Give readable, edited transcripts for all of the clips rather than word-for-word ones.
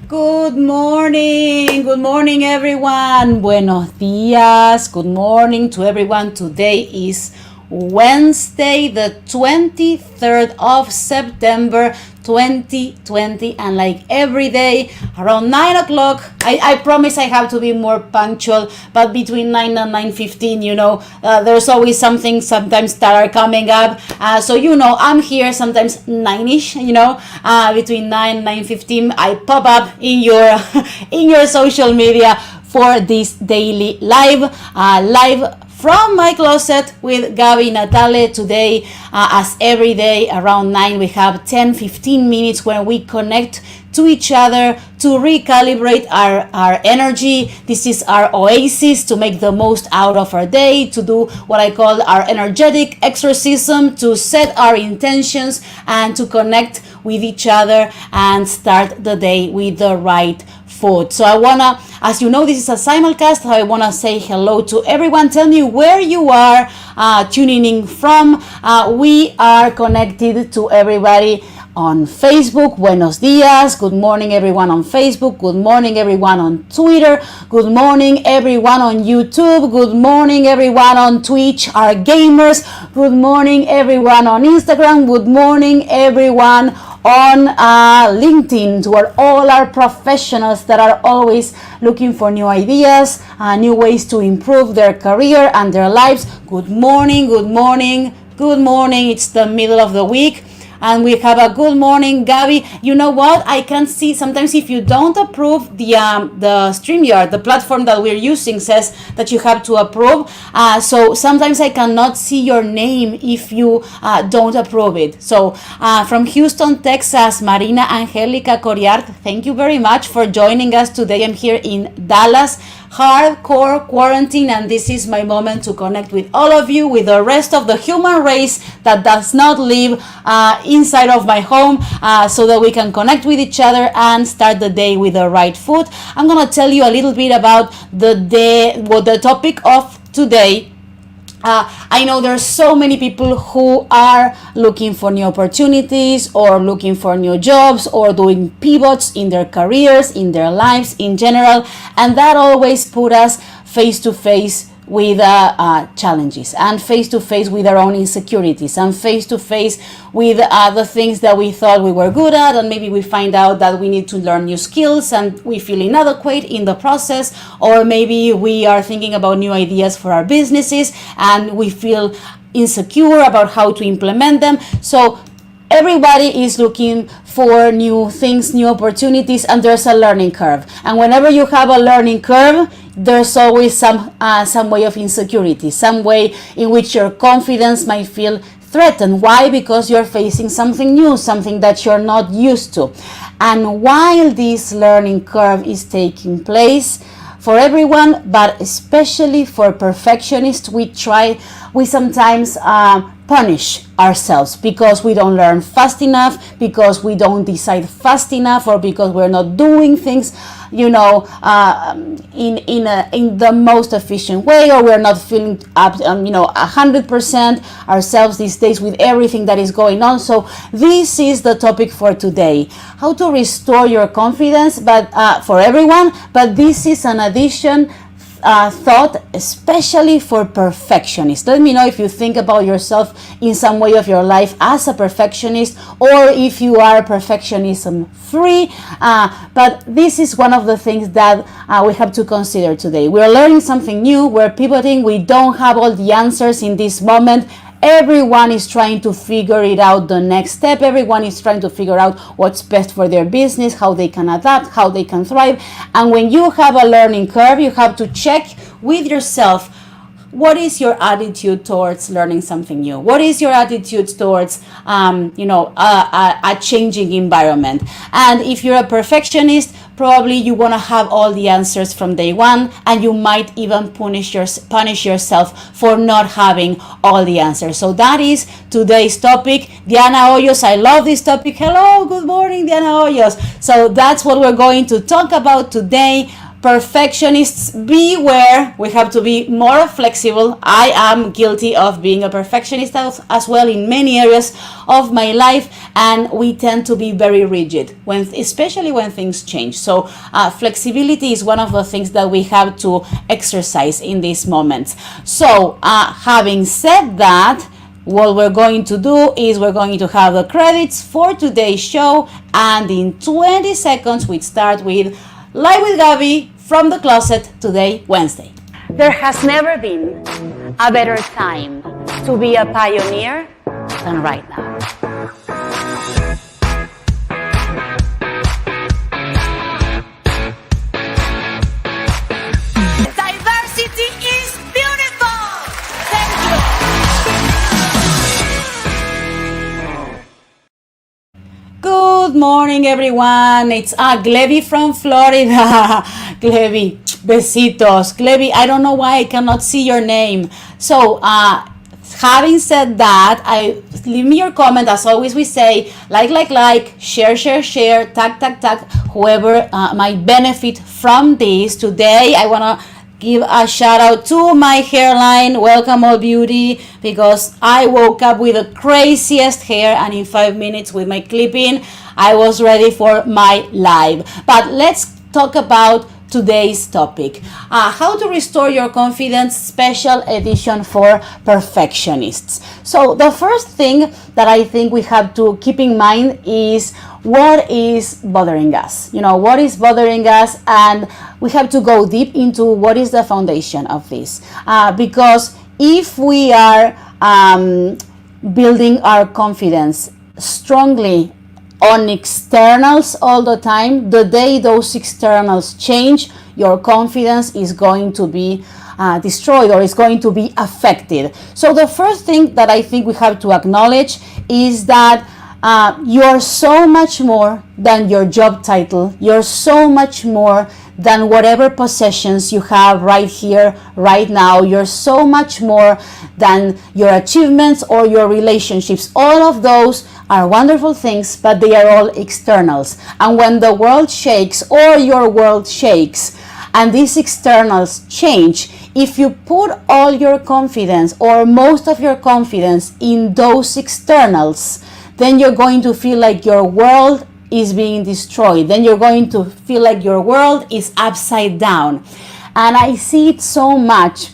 Good morning everyone. Buenos dias. Good morning to everyone. Today is Wednesday, the 23rd of September 2020, and like every day around 9 o'clock, I promise I have to be more punctual, but between 9 and 9:15, there's always something sometimes that are coming up, so I'm here sometimes 9ish, between 9 and 9:15 I pop up in your in your social media for this daily live from my closet with Gabi Natale. Today, as every day around 9, we have 10-15 minutes when we connect to each other to recalibrate our energy. This is our oasis to make the most out of our day, to do what I call our energetic exorcism, to set our intentions and to connect with each other and start the day with the right food. So I wanna, as you know, this is a simulcast. I wanna say hello to everyone. Tell me where you are tuning in from. We are connected to everybody on Facebook. Buenos dias. Good morning everyone on Facebook. Good morning everyone on Twitter. Good morning everyone on YouTube. Good morning everyone on Twitch, our gamers. Good morning everyone on Instagram. Good morning everyone on LinkedIn, to all our professionals that are always looking for new ideas, new ways to improve their career and their lives. Good morning, good morning, good morning. It's the middle of the week. And we have a good morning, Gabi. You know what? I can see sometimes if you don't approve the StreamYard, the platform that we're using says that you have to approve. So sometimes I cannot see your name if you don't approve it. So from Houston, Texas, Marina Angelica Coriart, thank you very much for joining us today. I'm here in Dallas. Hardcore quarantine, and this is my moment to connect with all of you, with the rest of the human race that does not live inside of my home, so that we can connect with each other and start the day with the right food. I'm gonna tell you a little bit about the topic of today. I know there's so many people who are looking for new opportunities or looking for new jobs or doing pivots in their careers, in their lives in general, and that always put us face to face with challenges, and face to face with our own insecurities, and face to face with the things that we thought we were good at, and maybe we find out that we need to learn new skills and we feel inadequate in the process, or maybe we are thinking about new ideas for our businesses and we feel insecure about how to implement them. So everybody is looking for new things, new opportunities, and there's a learning curve. And whenever you have a learning curve, there's always some way of insecurity, some way in which your confidence might feel threatened. Why? Because you're facing something new, something that you're not used to. And while this learning curve is taking place for everyone, but especially for perfectionists, we sometimes punish ourselves because we don't learn fast enough, because we don't decide fast enough, or because we're not doing things in the most efficient way, or we're not feeling up 100% ourselves these days with everything that is going on. So this is the topic for today: how to restore your confidence, but for everyone. But this is an addition thought especially for perfectionists. Let me know if you think about yourself in some way of your life as a perfectionist, or if you are perfectionism free, but this is one of the things that we have to consider today. We're learning something new, we're pivoting, we don't have all the answers in this moment. Everyone is trying to figure it out, the next step. Everyone is trying to figure out what's best for their business, how they can adapt, how they can thrive. And when you have a learning curve, you have to check with yourself, what is your attitude towards learning something new? What is your attitude towards a changing environment? And if you're a perfectionist, probably you want to have all the answers from day one, and you might even punish yourself for not having all the answers. So that is today's topic. Diana Hoyos, I love this topic. Hello, good morning, Diana Hoyos. So that's what we're going to talk about today. Perfectionists, beware. We have to be more flexible. I am guilty of being a perfectionist as well in many areas of my life, and we tend to be very rigid, especially when things change. So flexibility is one of the things that we have to exercise in these moments. So having said that, what we're going to do is we're going to have the credits for today's show, and in 20 seconds we start with Live with Gabby from the Closet today, Wednesday. There has never been a better time to be a pioneer than right now. Diversity is beautiful. Thank you. Good morning, everyone. It's Glevi from Florida. Glevi, besitos. Glevi, I don't know why I cannot see your name. So, having said that, leave me your comment. As always, we say like, share, tag, whoever might benefit from this. Today, I want to give a shout out to my hairline. Welcome, all beauty, because I woke up with the craziest hair, and in 5 minutes with my clipping, I was ready for my live. But let's talk about today's topic, how to restore your confidence, special edition for perfectionists. So the first thing that I think we have to keep in mind is what is bothering us. What is bothering us, and we have to go deep into what is the foundation of this, because if we are building our confidence strongly on externals all the time, the day those externals change, your confidence is going to be destroyed, or is going to be affected. So the first thing that I think we have to acknowledge is that you're so much more than your job title. You're so much more than whatever possessions you have right here, right now. You're so much more than your achievements or your relationships. All of those are wonderful things, but they are all externals. And when the world shakes, or your world shakes, and these externals change, if you put all your confidence or most of your confidence in those externals, then you're going to feel like your world is being destroyed. Then you're going to feel like your world is upside down. And I see it so much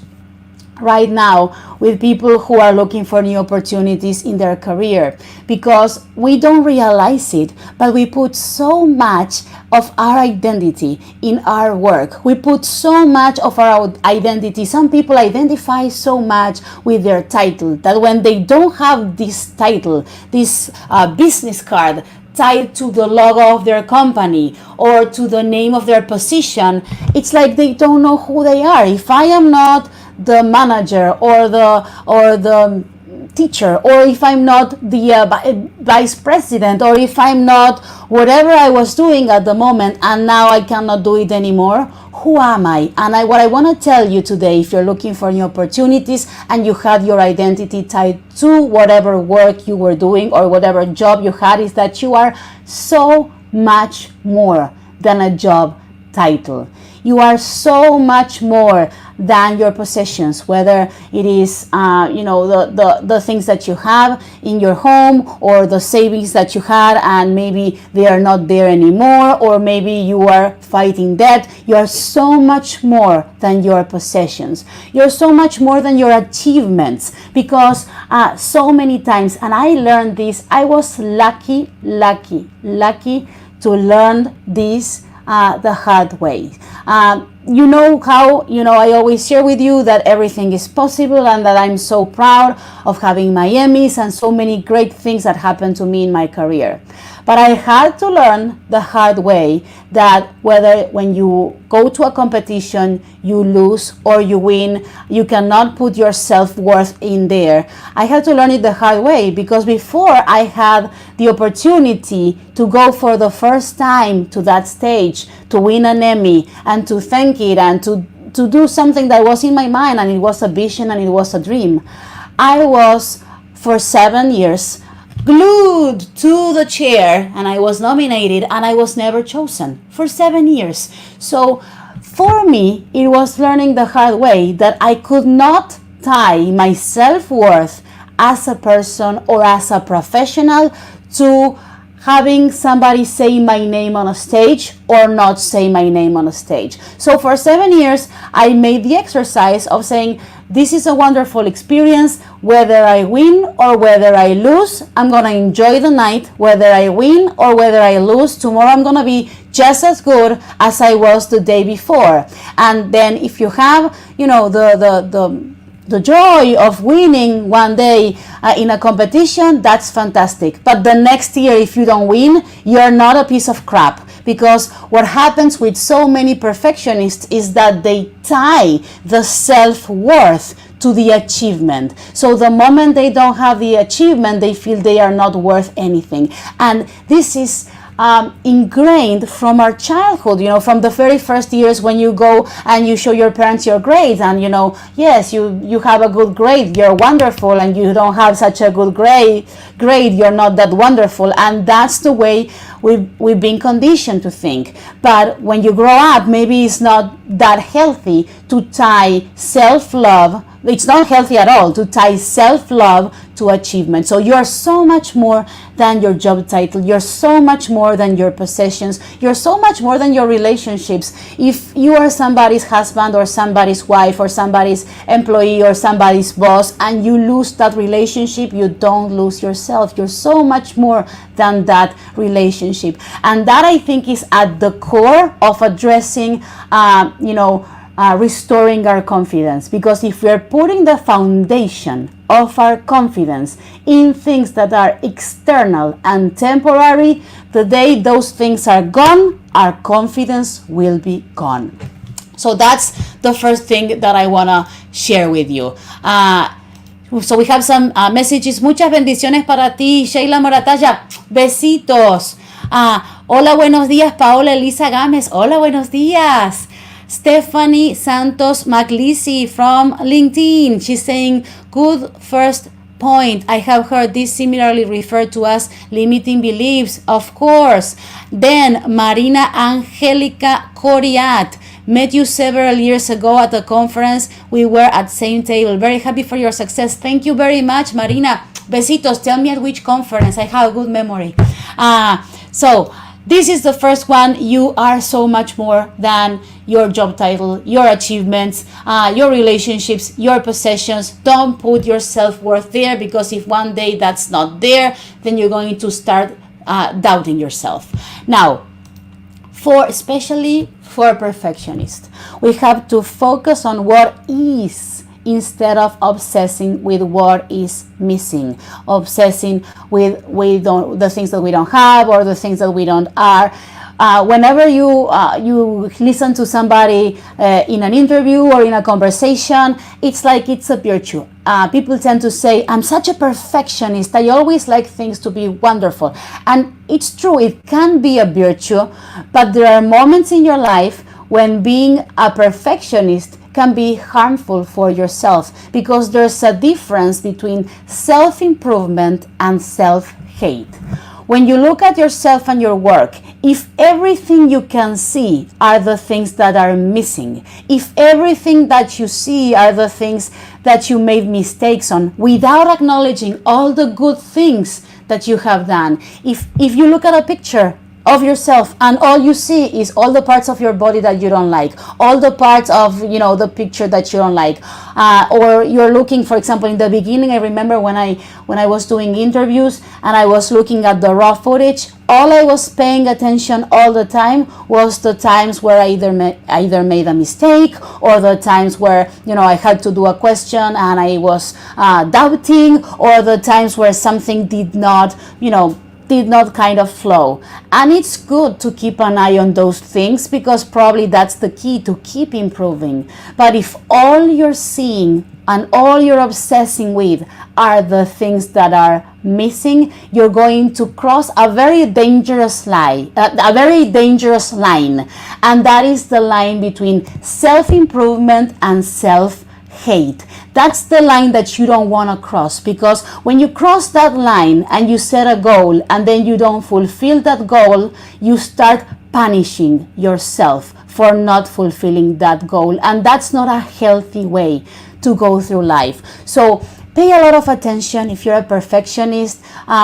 right now with people who are looking for new opportunities in their career, because we don't realize it, but we put so much of our identity in our work. We put so much of our identity. Some people identify so much with their title that when they don't have this title, this business card tied to the logo of their company or to the name of their position, it's like they don't know who they are. If I am not the manager or the teacher, or if I'm not the vice president, or if I'm not whatever I was doing at the moment and now I cannot do it anymore, who am I? And what I want to tell you today, if you're looking for new opportunities and you had your identity tied to whatever work you were doing or whatever job you had, is that you are so much more than a job title. You are so much more than your possessions, whether it is the things that you have in your home, or the savings that you had and maybe they are not there anymore, or maybe you are fighting debt. You are so much more than your possessions. You're so much more than your achievements, because so many times, and I learned this, I was lucky to learn this the hard way. I always share with you that everything is possible, and that I'm so proud of having my Emmys and so many great things that happened to me in my career. But I had to learn the hard way that when you go to a competition, you lose or you win, you cannot put your self-worth in there. I had to learn it the hard way, because before I had the opportunity to go for the first time to that stage, to win an Emmy and to thank it and to do something that was in my mind, and it was a vision and it was a dream. I was, for 7 years, glued to the chair, and I was nominated and I was never chosen for 7 years. So For me, it was learning the hard way that I could not tie my self-worth as a person or as a professional to having somebody say my name on a stage or not say my name on a stage. So for 7 years, I made the exercise of saying, this is a wonderful experience. Whether I win or whether I lose, I'm going to enjoy the night. Whether I win or whether I lose, tomorrow I'm going to be just as good as I was the day before. And then if you have, the joy of winning one day in a competition, that's fantastic. But the next year, if you don't win, you're not a piece of crap. Because what happens with so many perfectionists is that they tie the self-worth to the achievement. So the moment they don't have the achievement, they feel they are not worth anything. And this is ingrained from our childhood, from the very first years when you go and you show your parents your grades, and yes, you have a good grade, you're wonderful, and you don't have such a good grade, you're not that wonderful. And that's the way we've been conditioned to think. But when you grow up, maybe it's not that healthy to tie self-love. It's not healthy at all to tie self-love to achievement. So you're so much more than your job title. You're so much more than your possessions. You're so much more than your relationships. If you are somebody's husband or somebody's wife or somebody's employee or somebody's boss and you lose that relationship, you don't lose yourself. You're so much more than that relationship. And that, I think, is at the core of addressing, restoring our confidence. Because if we're putting the foundation of our confidence in things that are external and temporary, the day those things are gone, our confidence will be gone. So that's the first thing that I want to share with you. So we have some messages. Muchas bendiciones para ti, Sheila Morataya. Besitos. Hola, buenos días, Paola Elisa Gámez. Hola, buenos días. Stephanie Santos Maglisi from LinkedIn. She's saying, good first point. I have heard this similarly referred to as limiting beliefs. Of course. Then Marina Angelica Coriat. Met you several years ago at a conference. We were at same table. Very happy for your success. Thank you very much, Marina. Besitos. Tell me at which conference. I have a good memory. So this is the first one. You are so much more than your job title, your achievements, your relationships, your possessions. Don't put your self-worth there, because if one day that's not there, then you're going to start doubting yourself. Now, especially for perfectionists, we have to focus on what is instead of obsessing with what is missing, obsessing with the things that we don't have or the things that we don't are. Whenever you listen to somebody in an interview or in a conversation, it's like it's a virtue. People tend to say, I'm such a perfectionist. I always like things to be wonderful. And it's true, it can be a virtue, but there are moments in your life when being a perfectionist can be harmful for yourself, because there's a difference between self-improvement and self-hate. When you look at yourself and your work, if everything you can see are the things that are missing, if everything that you see are the things that you made mistakes on, without acknowledging all the good things that you have done, if you look at a picture of yourself and all you see is all the parts of your body that you don't like, all the parts of the picture that you don't like, or you're looking, for example, in the beginning, I remember when I was doing interviews and I was looking at the raw footage, all I was paying attention all the time was the times where I either made a mistake, or the times where I had to do a question and I was doubting, or the times where something did not kind of flow. And it's good to keep an eye on those things, because probably that's the key to keep improving. But if all you're seeing and all you're obsessing with are the things that are missing, you're going to cross a very dangerous line. And that is the line between self-improvement and self-hate. hate. That's the line that you don't want to cross, because when you cross that line and you set a goal and then you don't fulfill that goal, you start punishing yourself for not fulfilling that goal, and that's not a healthy way to go through life. So pay a lot of attention if you're a perfectionist,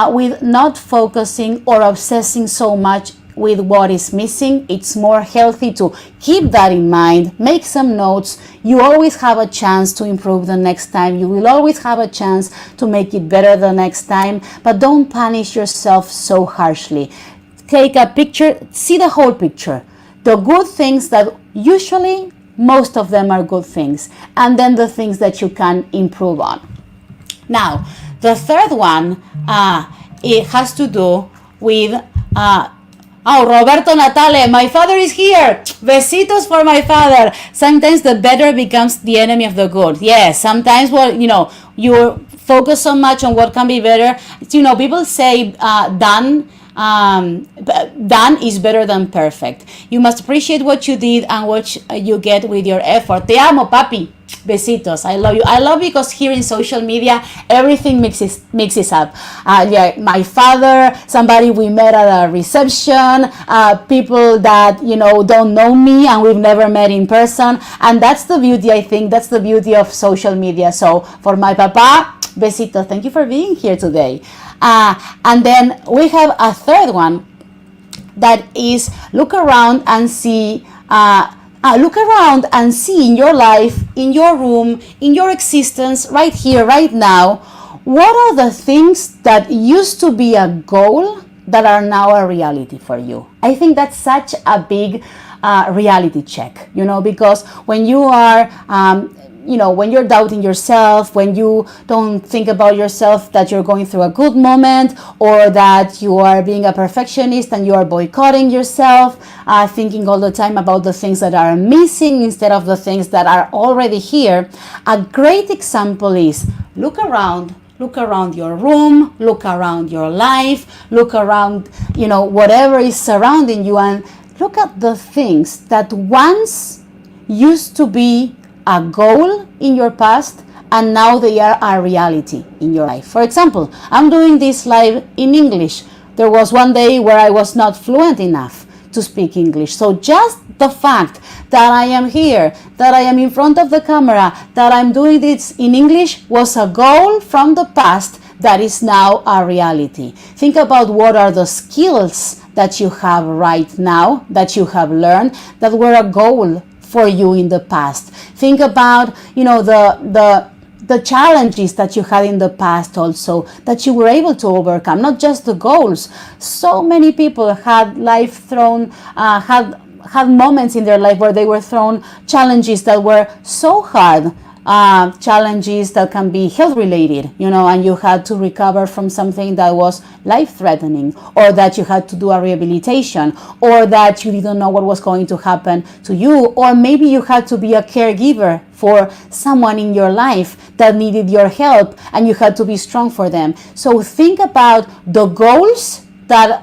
with not focusing or obsessing so much with what is missing. It's more healthy to keep that in mind, make some notes. You always have a chance to improve the next time. You will always have a chance to make it better the next time, but don't punish yourself so harshly. Take a picture, see the whole picture. The good things that usually most of them are good things, and then the things that you can improve on. Now, the third one, it has to do with Roberto Natale, my father is here. Besitos for my father. Sometimes the better becomes the enemy of the good. Yes, sometimes you focus so much on what can be better. People say done is better than perfect. You must appreciate what you did and what you get with your effort. Te amo, papi. Besitos. I love you. I love you because here in social media, everything mixes up. My father, somebody we met at a reception, people that, don't know me and we've never met in person. And that's the beauty, I think. That's the beauty of social media. So for my papa, besitos. Thank you for being here today. And then we have a third one that is look around and see in your life, in your room, in your existence, right here, right now, what are the things that used to be a goal that are now a reality for you? I think that's such a big reality check, because when you are when you're doubting yourself, when you don't think about yourself that you're going through a good moment, or that you are being a perfectionist and you are boycotting yourself, thinking all the time about the things that are missing instead of the things that are already here. A great example is look around your room, look around your life, look around, whatever is surrounding you, and look at the things that once used to be a goal in your past and now they are a reality in your life. For example, I'm doing this live in English. There was one day where I was not fluent enough to speak English. So just the fact that I am here, that I am in front of the camera, that I'm doing this in English was a goal from the past that is now a reality. Think about what are the skills that you have right now, that you have learned, that were a goal for you in the past. Think about, the challenges that you had in the past also, that you were able to overcome, not just the goals. So many people had had moments in their life where they were thrown challenges that were so hard, challenges that can be health related, and you had to recover from something that was life-threatening, or that you had to do a rehabilitation, or that you didn't know what was going to happen to you, or maybe you had to be a caregiver for someone in your life that needed your help and you had to be strong for them. So think about the goals the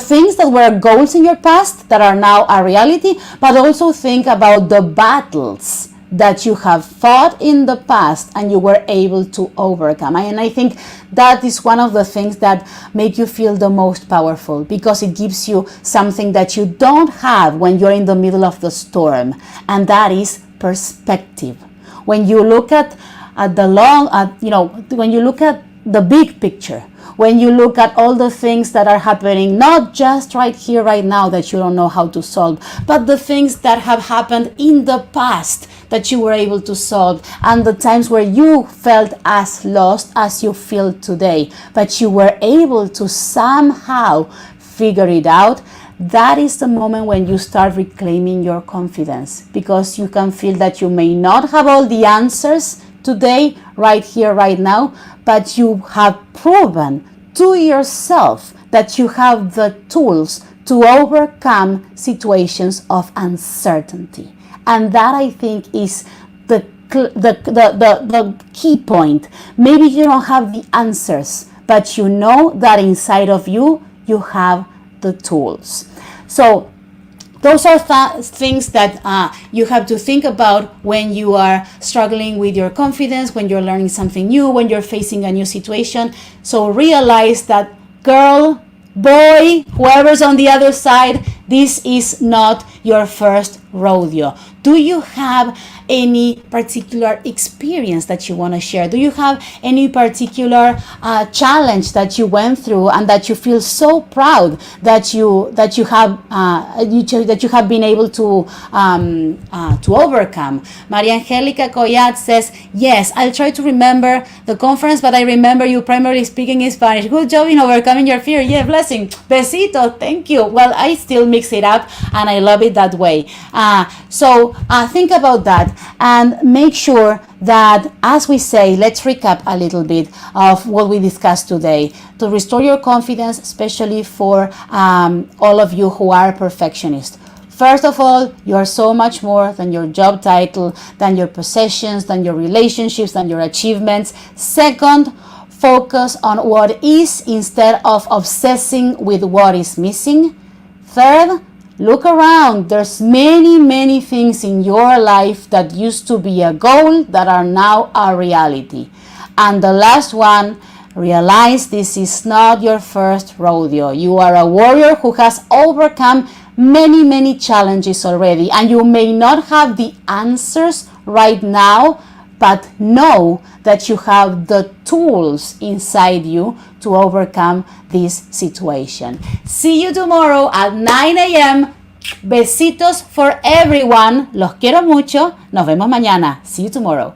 things that were goals in your past that are now a reality, but also think about the battles that you have fought in the past and you were able to overcome. And I think that is one of the things that make you feel the most powerful, because it gives you something that you don't have when you're in the middle of the storm, and that is perspective. When you look at when you look at the big picture, when you look at all the things that are happening, not just right here, right now, that you don't know how to solve, but the things that have happened in the past that you were able to solve, and the times where you felt as lost as you feel today, but you were able to somehow figure it out. That is the moment when you start reclaiming your confidence, because you can feel that you may not have all the answers today, right here, right now, but you have proven to yourself that you have the tools to overcome situations of uncertainty. And that, I think, is the key point. Maybe you don't have the answers, but you know that inside of you, you have the tools. So those are things that you have to think about when you are struggling with your confidence, when you're learning something new, when you're facing a new situation. So realize that, girl, boy, whoever's on the other side, this is not your first rodeo. Do you have any particular experience that you want to share? Do you have any particular challenge that you went through and that you feel so proud that you have been able to overcome? Maria Angelica Coyat says, yes, I'll try to remember the conference, but I remember you primarily speaking in Spanish. Good job in overcoming your fear. Yeah, blessing. Besito, thank you. Well, I still mix it up and I love it that way. So think about that and make sure that, as we say, let's recap a little bit of what we discussed today to restore your confidence, especially for all of you who are perfectionists. First of all, you are so much more than your job title, than your possessions, than your relationships, than your achievements. Second, focus on what is instead of obsessing with what is missing. Third, look around. There's many things in your life that used to be a goal that are now a reality. And the last one, realize this is not your first rodeo. You are a warrior who has overcome many challenges already, and you may not have the answers right now, but know that you have the tools inside you to overcome this situation. See you tomorrow at 9 a.m. Besitos for everyone. Los quiero mucho. Nos vemos mañana. See you tomorrow.